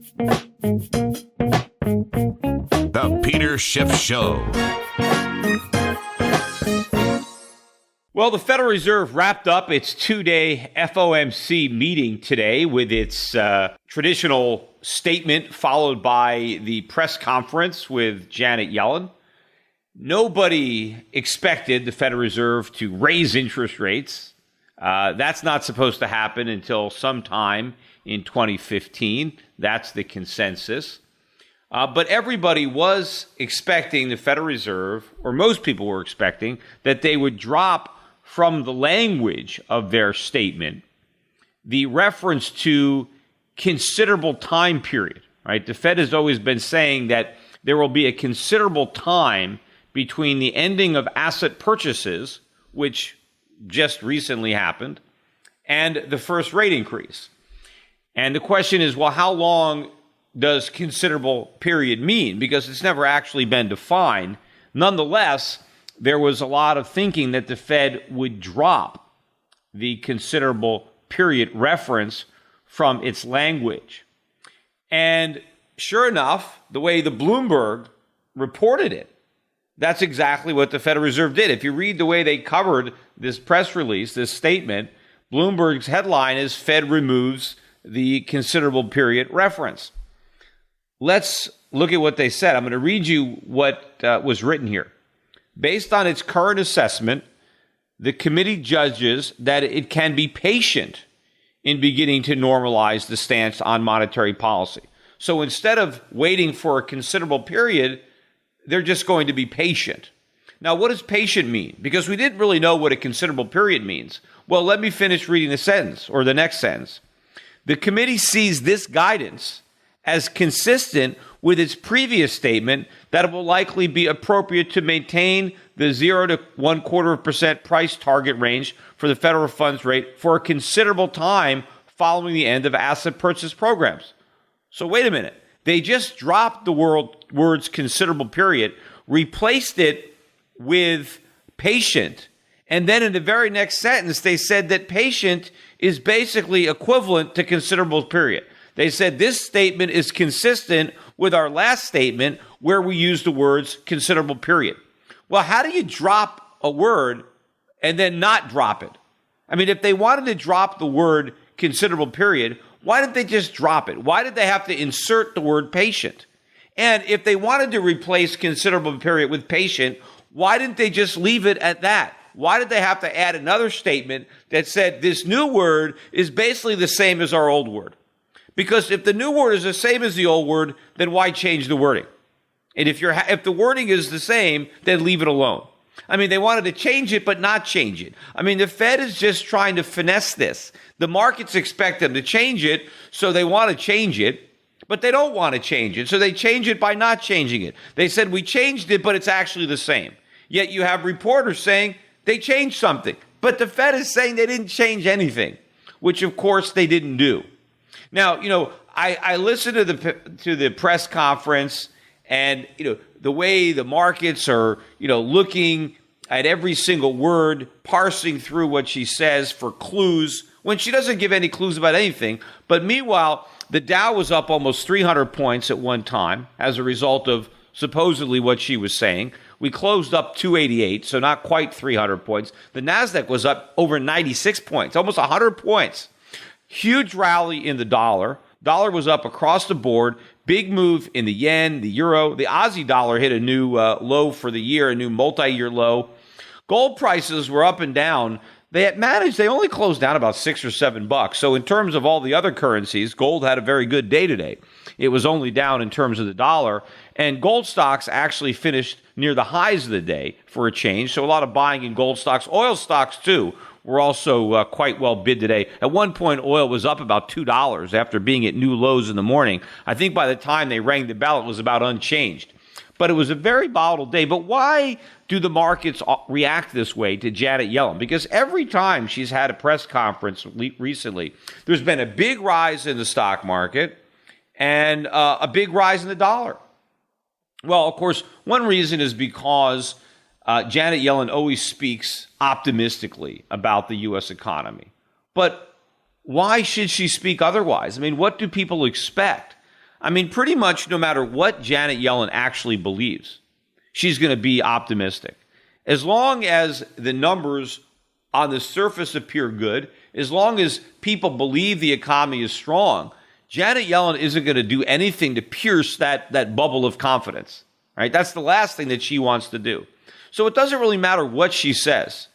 The Peter Schiff Show. Well, the Federal Reserve wrapped up its two-day FOMC meeting today with its traditional statement followed by the press conference with Janet Yellen. Nobody expected the Federal Reserve to raise interest rates. That's not supposed to happen until sometime in 2015. That's the consensus. But everybody was expecting the Federal Reserve, or most people were expecting, that they would drop from the language of their statement the reference to considerable time period, right? The Fed has always been saying that there will be a considerable time between the ending of asset purchases, which just recently happened, and the first rate increase. And the question is, well, how long does considerable period mean? Because it's never actually been defined. Nonetheless, there was a lot of thinking that the Fed would drop the considerable period reference from its language. And sure enough, the way the Bloomberg reported it, that's exactly what the Federal Reserve did. If you read the way they covered this press release, this statement, Bloomberg's headline is Fed removes the considerable period reference. Let's look at what they said. I'm going to read you what was written here. Based on its current assessment, the committee judges that it can be patient in beginning to normalize the stance on monetary policy. So instead of waiting for a considerable period, they're just going to be patient. Now, what does patient mean? Because we didn't really know what a considerable period means. Well, let me finish reading the sentence, or the next sentence. The committee sees this guidance as consistent with its previous statement that it will likely be appropriate to maintain the 0 to 1/4% price target range for the federal funds rate for a considerable time following the end of asset purchase programs. So wait a minute. They just dropped the words considerable period, replaced it with patient, and then in the very next sentence, they said that patient is basically equivalent to considerable period. They said this statement is consistent with our last statement where we used the words considerable period. Well, how do you drop a word and then not drop it? I mean, if they wanted to drop the word considerable period, why didn't they just drop it? Why did they have to insert the word patient? And if they wanted to replace considerable period with patient, why didn't they just leave it at that? Why did they have to add another statement that said this new word is basically the same as our old word? Because if the new word is the same as the old word, then why change the wording? And if the wording is the same, then leave it alone. I mean, they wanted to change it, but not change it. I mean, the Fed is just trying to finesse this. The markets expect them to change it, so they want to change it, but they don't want to change it. So they change it by not changing it. They said, we changed it, but it's actually the same. Yet you have reporters saying they changed something. But the Fed is saying they didn't change anything, which, of course, they didn't do. Now, I listened to the press conference, and, the way the markets are, looking at every single word, parsing through what she says for clues, when she doesn't give any clues about anything. But meanwhile, the Dow was up almost 300 points at one time as a result of supposedly what she was saying. We closed up 288, so not quite 300 points. The NASDAQ was up over 96 points, almost 100 points. Huge rally in the dollar. Dollar was up across the board. Big move in the yen, the euro. The Aussie dollar hit a new low for the year, a new multi-year low. Gold prices were up and down. They only closed down about $6 or $7. So in terms of all the other currencies, gold had a very good day today. It was only down in terms of the dollar. And gold stocks actually finished near the highs of the day for a change. So a lot of buying in gold stocks. Oil stocks, too, were also quite well bid today. At one point, oil was up about $2 after being at new lows in the morning. I think by the time they rang the bell, it was about unchanged. But it was a very volatile day. But why do the markets react this way to Janet Yellen? Because every time she's had a press conference recently, there's been a big rise in the stock market and a big rise in the dollar. Well, of course, one reason is because Janet Yellen always speaks optimistically about the U.S. economy. But why should she speak otherwise? I mean, what do people expect? I mean, pretty much no matter what Janet Yellen actually believes, she's going to be optimistic. As long as the numbers on the surface appear good, as long as people believe the economy is strong, Janet Yellen isn't going to do anything to pierce that bubble of confidence, right? That's the last thing that she wants to do. So it doesn't really matter what she says.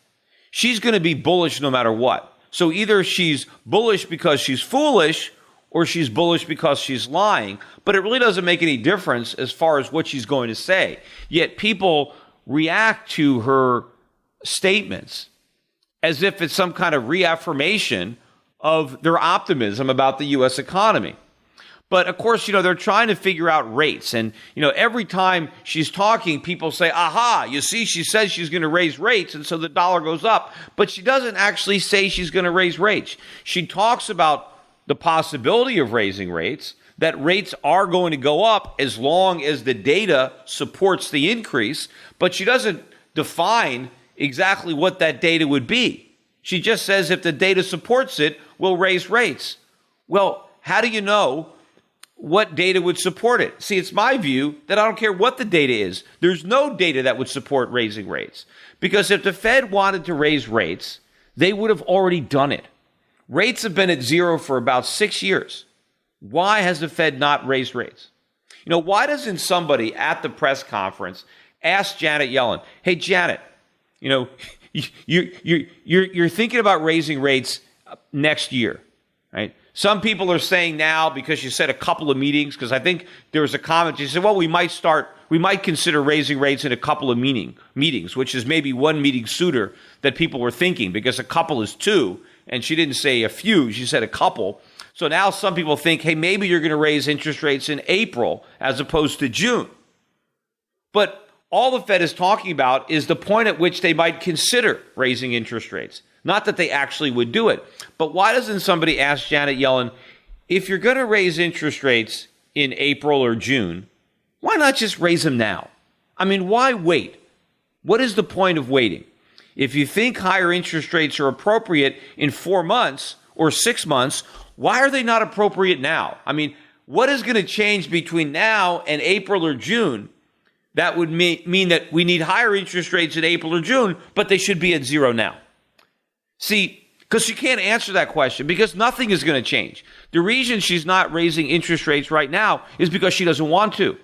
She's going to be bullish no matter what. So either she's bullish because she's foolish or she's bullish because she's lying, but it really doesn't make any difference as far as what she's going to say. Yet people react to her statements as if it's some kind of reaffirmation of their optimism about the U.S. economy. But of course, they're trying to figure out rates. And, every time she's talking, people say, aha, you see, she says she's going to raise rates. And so the dollar goes up. But she doesn't actually say she's going to raise rates. She talks about the possibility of raising rates, that rates are going to go up as long as the data supports the increase. But she doesn't define exactly what that data would be. She just says if the data supports it, we'll raise rates. Well, how do you know what data would support it? See, it's my view that I don't care what the data is. There's no data that would support raising rates. Because if the Fed wanted to raise rates, they would have already done it. Rates have been at zero for about 6 years. Why has the Fed not raised rates? Why doesn't somebody at the press conference ask Janet Yellen, hey, Janet, you're thinking about raising rates next year, right? Some people are saying now, because you said a couple of meetings, because I think there was a comment, you said, well, we might consider raising rates in a couple of meetings, which is maybe one meeting sooner that people were thinking, because a couple is two, and she didn't say a few, she said a couple. So now some people think, hey, maybe you're going to raise interest rates in April as opposed to June. But all the Fed is talking about is the point at which they might consider raising interest rates. Not that they actually would do it. But why doesn't somebody ask Janet Yellen, if you're going to raise interest rates in April or June, why not just raise them now? I mean, why wait? What is the point of waiting? If you think higher interest rates are appropriate in 4 months or 6 months, why are they not appropriate now? I mean, what is going to change between now and April or June that would mean that we need higher interest rates in April or June, but they should be at zero now? See, because she can't answer that question, because nothing is going to change. The reason she's not raising interest rates right now is because she doesn't want to,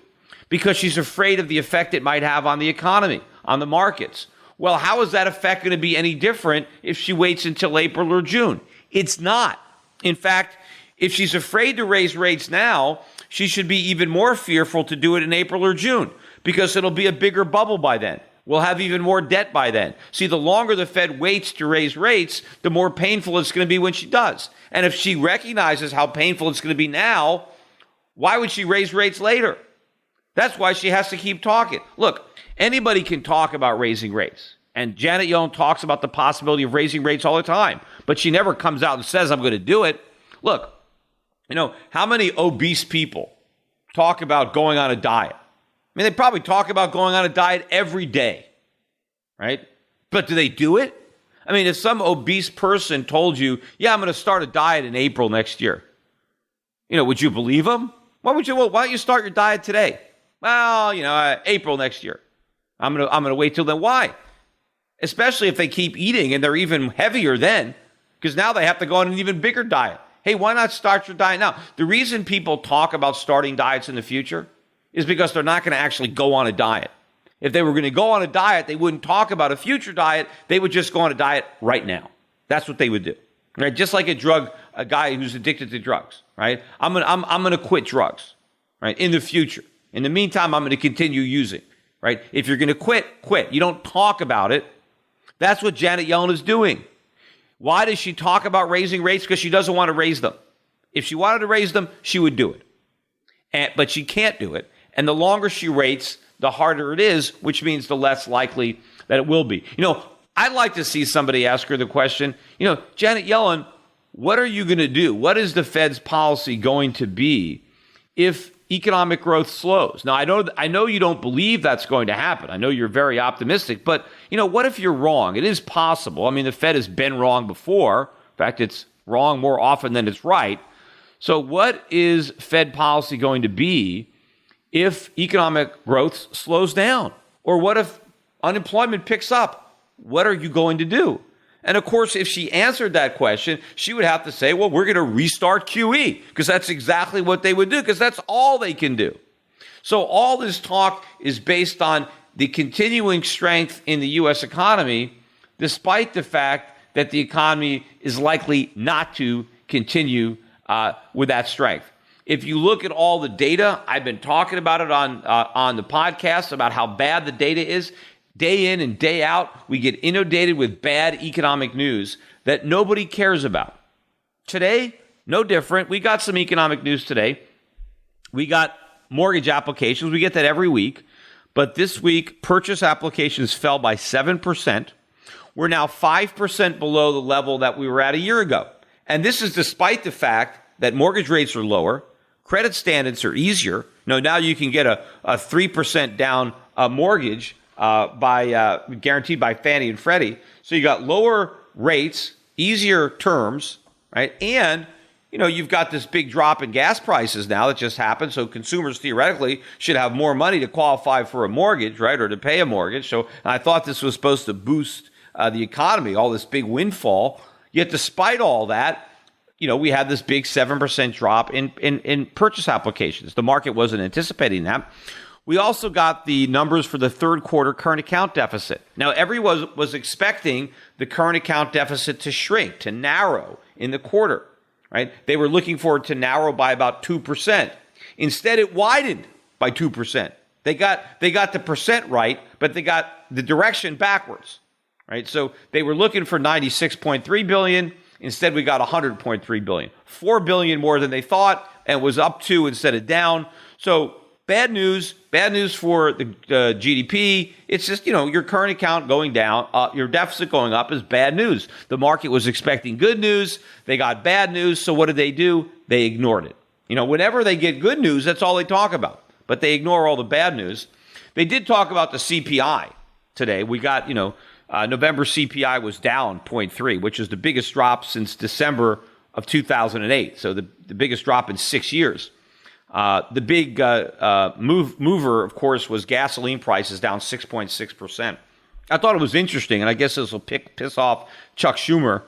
because she's afraid of the effect it might have on the economy, on the markets. Well, how is that effect going to be any different if she waits until April or June? It's not. In fact, if she's afraid to raise rates now, she should be even more fearful to do it in April or June, because it'll be a bigger bubble by then. We'll have even more debt by then. See, the longer the Fed waits to raise rates, the more painful it's going to be when she does. And if she recognizes how painful it's going to be now, why would she raise rates later? That's why she has to keep talking. Look, anybody can talk about raising rates. And Janet Yellen talks about the possibility of raising rates all the time. But she never comes out and says, I'm going to do it. Look, how many obese people talk about going on a diet? I mean, they probably talk about going on a diet every day, right? But do they do it? I mean, if some obese person told you, yeah, I'm going to start a diet in April next year, would you believe them? Why don't you start your diet today? Well, April next year. I'm going to wait till then. Why? Especially if they keep eating and they're even heavier then, because now they have to go on an even bigger diet. Hey, why not start your diet now? The reason people talk about starting diets in the future is because they're not going to actually go on a diet. If they were going to go on a diet, they wouldn't talk about a future diet. They would just go on a diet right now. That's what they would do, right? Just like a guy who's addicted to drugs, right? I'm going to quit drugs, right? In the future. In the meantime, I'm going to continue using, right? If you're going to quit, quit. You don't talk about it. That's what Janet Yellen is doing. Why does she talk about raising rates? Because she doesn't want to raise them. If she wanted to raise them, she would do it. But she can't do it. And the longer she waits, the harder it is, which means the less likely that it will be. I'd like to see somebody ask her the question, Janet Yellen, what are you going to do? What is the Fed's policy going to be if economic growth slows? Now, I know you don't believe that's going to happen. I know you're very optimistic, but what if you're wrong? It is possible. I mean, the Fed has been wrong before. In fact, it's wrong more often than it's right. So what is Fed policy going to be if economic growth slows down? Or what if unemployment picks up? What are you going to do? And of course, if she answered that question, she would have to say, well, we're going to restart QE, because that's exactly what they would do, because that's all they can do. So all this talk is based on the continuing strength in the U.S. economy, despite the fact that the economy is likely not to continue with that strength. If you look at all the data, I've been talking about it on the podcast about how bad the data is. Day in and day out, we get inundated with bad economic news that nobody cares about. Today, no different. We got some economic news today. We got mortgage applications. We get that every week. But this week, purchase applications fell by 7%. We're now 5% below the level that we were at a year ago. And this is despite the fact that mortgage rates are lower, credit standards are easier. Now you can get a 3% down mortgage guaranteed by Fannie and Freddie. So you got lower rates, easier terms, right? And you've got this big drop in gas prices now that just happened. So consumers theoretically should have more money to qualify for a mortgage, right? Or to pay a mortgage. So I thought this was supposed to boost the economy, all this big windfall. Yet despite all that, we had this big 7% drop in purchase applications. The market wasn't anticipating that. We also got the numbers for the third quarter current account deficit. Now, everyone was expecting the current account deficit to shrink, to narrow in the quarter, right? They were looking for it to narrow by about 2%. Instead, it widened by 2%. They got the percent right, but they got the direction backwards, right? So they were looking for $96.3 billion. Instead, we got $100.3 billion, $4 billion more than they thought, and it was up 2 instead of down. So bad news for the GDP. It's just, your current account going down, your deficit going up is bad news. The market was expecting good news. They got bad news. So what did they do? They ignored it. Whenever they get good news, that's all they talk about. But they ignore all the bad news. They did talk about the CPI today. We got, November CPI was down 0.3, which is the biggest drop since December of 2008. So the biggest drop in 6 years. The big mover, of course, was gasoline prices down 6.6%. I thought it was interesting, and I guess this will piss off Chuck Schumer.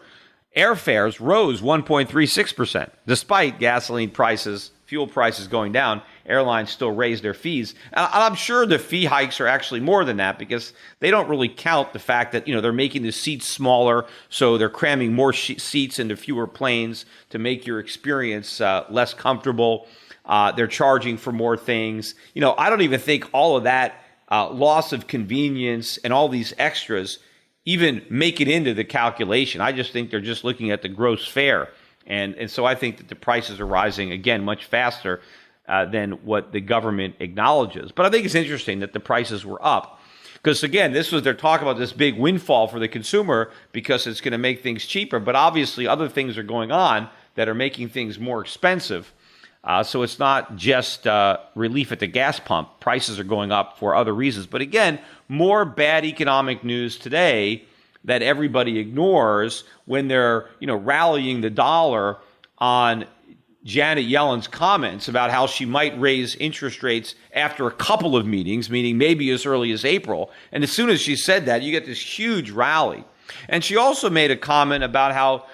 Airfares rose 1.36%. Despite gasoline prices, fuel prices going down, airlines still raised their fees. And I'm sure the fee hikes are actually more than that, because they don't really count the fact that, they're making the seats smaller, so they're cramming more seats into fewer planes to make your experience less comfortable. They're charging for more things. I don't even think all of that loss of convenience and all these extras even make it into the calculation. I just think they're just looking at the gross fare. And so I think that the prices are rising, again, much faster than what the government acknowledges. But I think it's interesting that the prices were up. Because, again, they're talking about this big windfall for the consumer because it's going to make things cheaper. But obviously other things are going on that are making things more expensive. So it's not just relief at the gas pump. Prices are going up for other reasons. But again, more bad economic news today that everybody ignores when they're, rallying the dollar on Janet Yellen's comments about how she might raise interest rates after a couple of meetings, meaning maybe as early as April. And as soon as she said that, you get this huge rally. And she also made a comment about how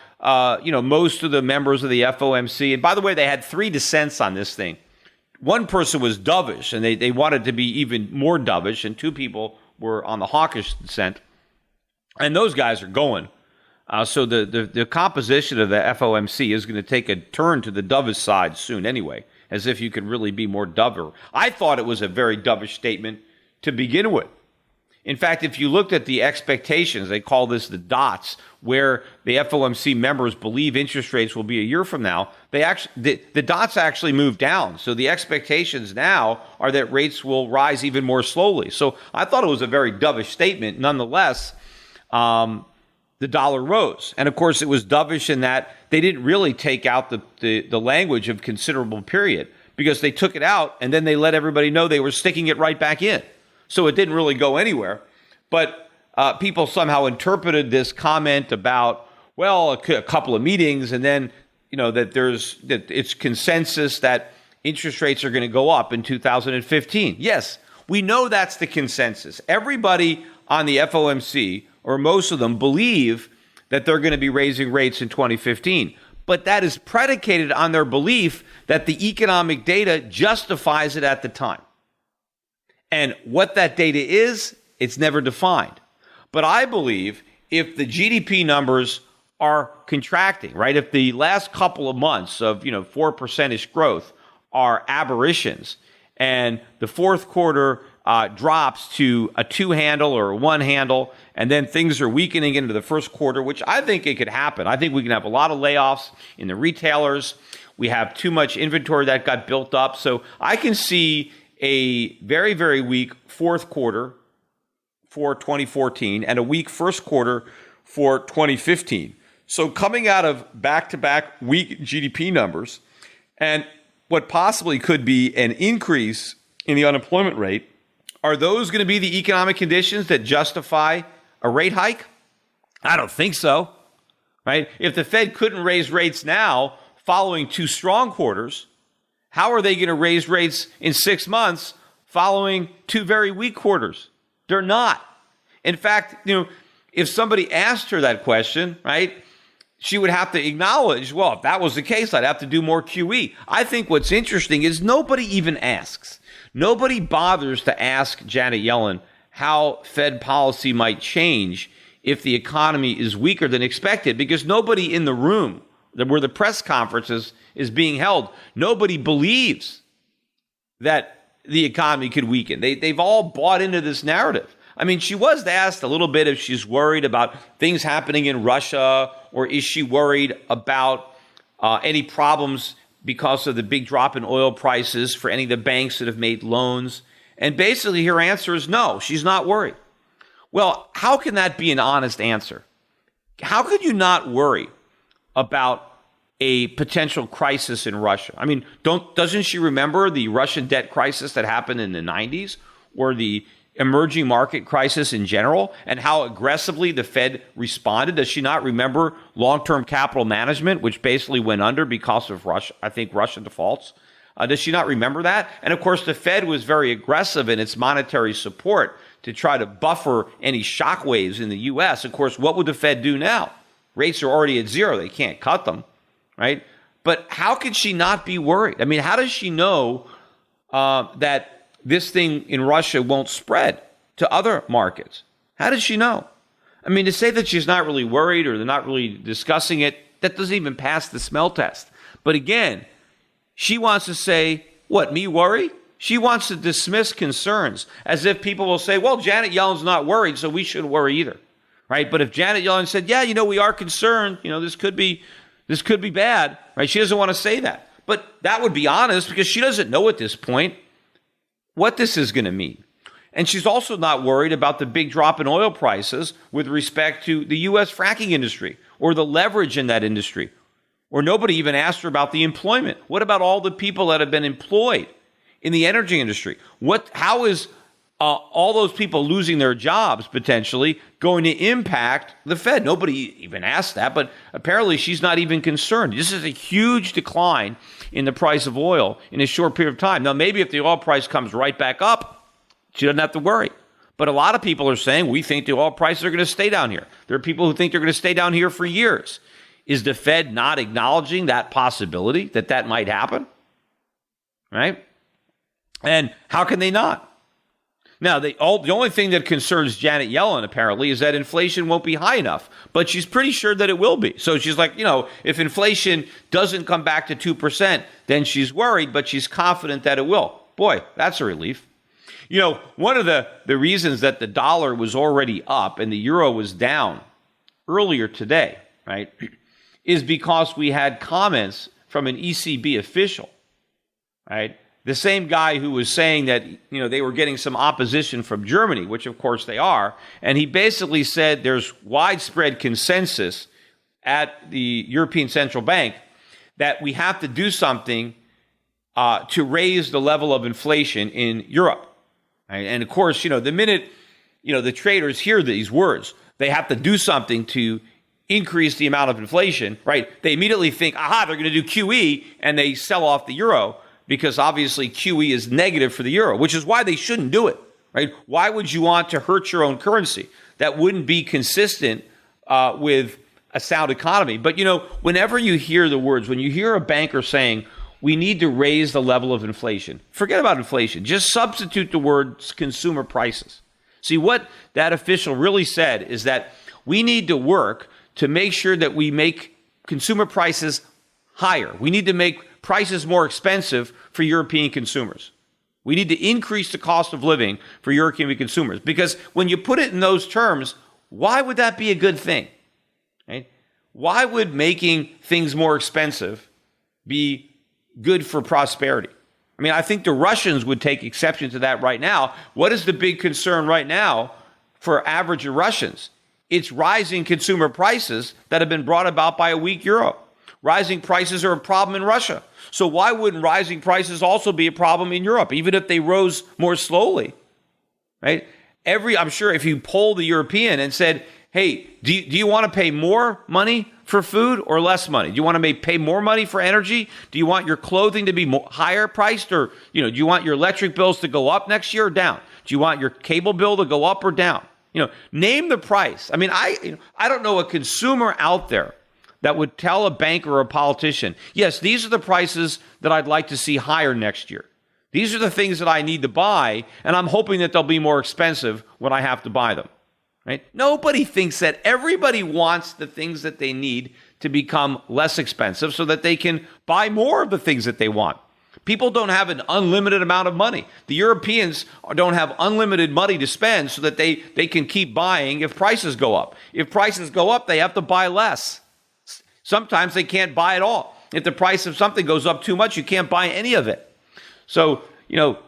most of the members of the FOMC, and by the way, they had 3 dissents on this thing. One person was dovish, and they wanted to be even more dovish, and 2 people were on the hawkish dissent. And those guys are going. So the composition of the FOMC is going to take a turn to the dovish side soon anyway, as if you could really be more dover. I thought it was a very dovish statement to begin with. In fact, if you looked at the expectations, they call this the dots, where the FOMC members believe interest rates will be a year from now, the dots actually move down. So the expectations now are that rates will rise even more slowly. So I thought it was a very dovish statement. Nonetheless, the dollar rose. And of course, it was dovish in that they didn't really take out the language of considerable period, because they took it out and then they let everybody know they were sticking it right back in. So it didn't really go anywhere. But people somehow interpreted this comment about, well, a couple of meetings, and then that it's consensus that interest rates are going to go up in 2015. Yes, we know that's the consensus. Everybody on the FOMC, or most of them, believe that they're going to be raising rates in 2015. But that is predicated on their belief that the economic data justifies it at the time. And what that data is, it's never defined. But I believe if the GDP numbers are contracting, right? If the last couple of months of 4% growth are aberrations, and the fourth quarter drops to a 2 handle or a 1 handle, and then things are weakening into the first quarter, which I think it could happen. I think we can have a lot of layoffs in the retailers. We have too much inventory that got built up. So I can see a very, very weak fourth quarter for 2014 and a weak first quarter for 2015. So coming out of back-to-back weak GDP numbers and what possibly could be an increase in the unemployment rate, are those going to be the economic conditions that justify a rate hike? I don't think so, right? If the Fed couldn't raise rates now following 2 strong quarters, how are they going to raise rates in 6 months following 2 very weak quarters? They're not. In fact, if somebody asked her that question, right, she would have to acknowledge, well, if that was the case, I'd have to do more QE. I think what's interesting is nobody even asks. Nobody bothers to ask Janet Yellen how Fed policy might change if the economy is weaker than expected, because nobody in the room where the press conference is being held, nobody believes that the economy could weaken. They've all bought into this narrative. I mean, she was asked a little bit if she's worried about things happening in Russia, or is she worried about any problems because of the big drop in oil prices for any of the banks that have made loans. And basically her answer is no, she's not worried. Well, how can that be an honest answer? How could you not worry about a potential crisis in Russia? I mean, doesn't she remember the Russian debt crisis that happened in the 90s, or the emerging market crisis in general, and how aggressively the Fed responded? Does she not remember long-term capital management, which basically went under because of Russian defaults? Does she not remember that? And of course, the Fed was very aggressive in its monetary support to try to buffer any shockwaves in the U.S. Of course, what would the Fed do now? Rates are already at 0. They can't cut them, right? But how could she not be worried? I mean, how does she know that this thing in Russia won't spread to other markets? How does she know? I mean, to say that she's not really worried, or they're not really discussing it, that doesn't even pass the smell test. But again, she wants to say, what, me worry? She wants to dismiss concerns as if people will say, well, Janet Yellen's not worried, so we shouldn't worry either, right? But if Janet Yellen said, yeah, we are concerned, this could be bad, right? She doesn't want to say that. But that would be honest, because she doesn't know at this point what this is going to mean. And she's also not worried about the big drop in oil prices with respect to the U.S. fracking industry, or the leverage in that industry. Or nobody even asked her about the employment. What about all the people that have been employed in the energy industry? How is all those people losing their jobs potentially going to impact the Fed? Nobody even asked that, but apparently she's not even concerned. This is a huge decline in the price of oil in a short period of time. Now, maybe if the oil price comes right back up, she doesn't have to worry. But a lot of people are saying, we think the oil prices are going to stay down here. There are people who think they're going to stay down here for years. Is the Fed not acknowledging that possibility, that might happen? Right? And how can they not? Now, the only thing that concerns Janet Yellen, apparently, is that inflation won't be high enough. But she's pretty sure that it will be. So she's like, if inflation doesn't come back to 2%, then she's worried, but she's confident that it will. Boy, that's a relief. One of the reasons that the dollar was already up and the euro was down earlier today, right, is because we had comments from an ECB official, right? The same guy who was saying that, they were getting some opposition from Germany, which of course they are. And he basically said there's widespread consensus at the European Central Bank that we have to do something to raise the level of inflation in Europe. Right? And of course, the minute, the traders hear these words, they have to do something to increase the amount of inflation, right? They immediately think, aha, they're going to do QE, and they sell off the euro because obviously QE is negative for the euro, which is why they shouldn't do it, right? Why would you want to hurt your own currency? That wouldn't be consistent with a sound economy. But, whenever you hear the words, when you hear a banker saying, we need to raise the level of inflation, forget about inflation. Just substitute the words consumer prices. See, what that official really said is that we need to work to make sure that we make consumer prices higher. We need to make prices more expensive for European consumers. We need to increase the cost of living for European consumers. Because when you put it in those terms, why would that be a good thing? Right? Why would making things more expensive be good for prosperity? I mean, I think the Russians would take exception to that right now. What is the big concern right now for average Russians? It's rising consumer prices that have been brought about by a weak euro. Rising prices are a problem in Russia. So why wouldn't rising prices also be a problem in Europe, even if they rose more slowly? Right? I'm sure if you polled the European and said, hey, do you want to pay more money for food or less money? Do you want to pay more money for energy? Do you want your clothing to be higher priced, or do you want your electric bills to go up next year or down? Do you want your cable bill to go up or down? Name the price. I mean, I don't know a consumer out there that would tell a banker or a politician, yes, these are the prices that I'd like to see higher next year. These are the things that I need to buy, and I'm hoping that they'll be more expensive when I have to buy them. Right? Nobody thinks that. Everybody wants the things that they need to become less expensive so that they can buy more of the things that they want. People don't have an unlimited amount of money. The Europeans don't have unlimited money to spend so that they can keep buying if prices go up. If prices go up, they have to buy less. Sometimes they can't buy at all. If the price of something goes up too much, you can't buy any of it. So,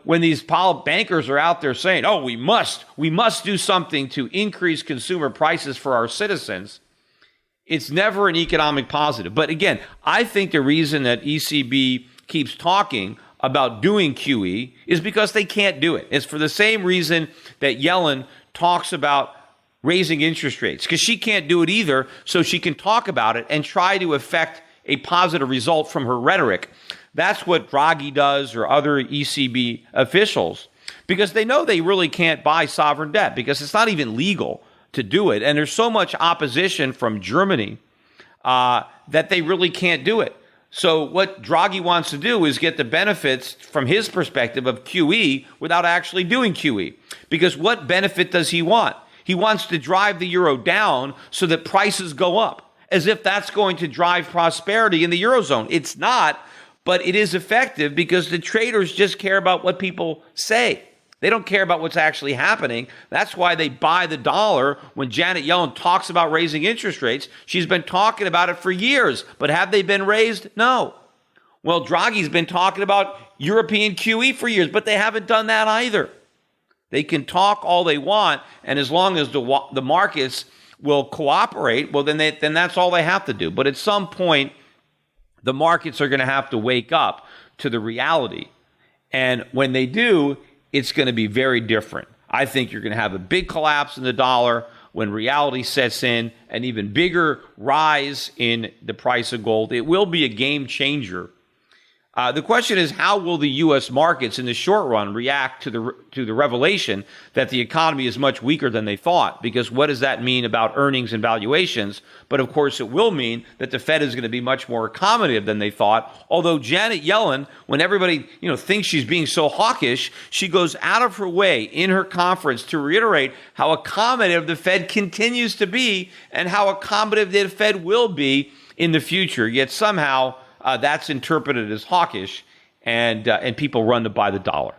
when these bankers are out there saying, oh, we must do something to increase consumer prices for our citizens, it's never an economic positive. But again, I think the reason that ECB keeps talking about doing QE is because they can't do it. It's for the same reason that Yellen talks about raising interest rates, because she can't do it either, so she can talk about it and try to affect a positive result from her rhetoric. That's what Draghi does, or other ECB officials, because they know they really can't buy sovereign debt because it's not even legal to do it. And there's so much opposition from Germany that they really can't do it. So what Draghi wants to do is get the benefits from his perspective of QE without actually doing QE. Because what benefit does he want? He wants to drive the euro down so that prices go up, as if that's going to drive prosperity in the Eurozone. It's not. But it is effective because the traders just care about what people say. They don't care about what's actually happening. That's why they buy the dollar. When Janet Yellen talks about raising interest rates, she's been talking about it for years. But have they been raised? No. Well, Draghi's been talking about European QE for years, but they haven't done that either. They can talk all they want, and as long as the markets will cooperate, well, then that's all they have to do. But at some point, the markets are going to have to wake up to the reality. And when they do, it's going to be very different. I think you're going to have a big collapse in the dollar when reality sets in, an even bigger rise in the price of gold. It will be a game changer. The question is, how will the U.S. markets in the short run react to the revelation that the economy is much weaker than they thought? Because what does that mean about earnings and valuations? But of course, it will mean that the Fed is going to be much more accommodative than they thought. Although Janet Yellen, when everybody thinks she's being so hawkish, she goes out of her way in her conference to reiterate how accommodative the Fed continues to be and how accommodative the Fed will be in the future. Yet somehow that's interpreted as hawkish, and people run to buy the dollar.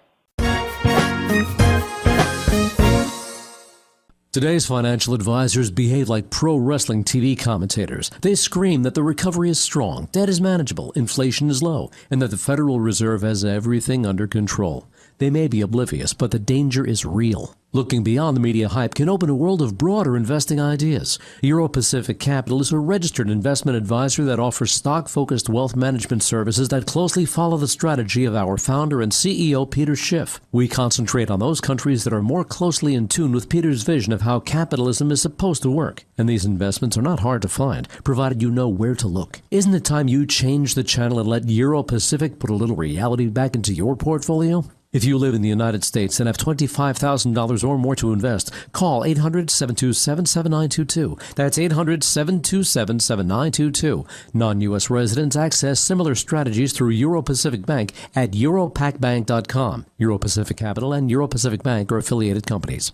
Today's financial advisors behave like pro wrestling TV commentators. They scream that the recovery is strong, debt is manageable, inflation is low, and that the Federal Reserve has everything under control. They may be oblivious, but the danger is real. Looking beyond the media hype can open a world of broader investing ideas. Euro Pacific Capital is a registered investment advisor that offers stock-focused wealth management services that closely follow the strategy of our founder and CEO, Peter Schiff. We concentrate on those countries that are more closely in tune with Peter's vision of how capitalism is supposed to work. And these investments are not hard to find, provided you know where to look. Isn't it time you change the channel and let Euro Pacific put a little reality back into your portfolio? If you live in the United States and have $25,000 or more to invest, call 800-727-7922. That's 800-727-7922. Non-U.S. residents access similar strategies through Euro Pacific Bank at europacbank.com. Euro Pacific Capital and Euro Pacific Bank are affiliated companies.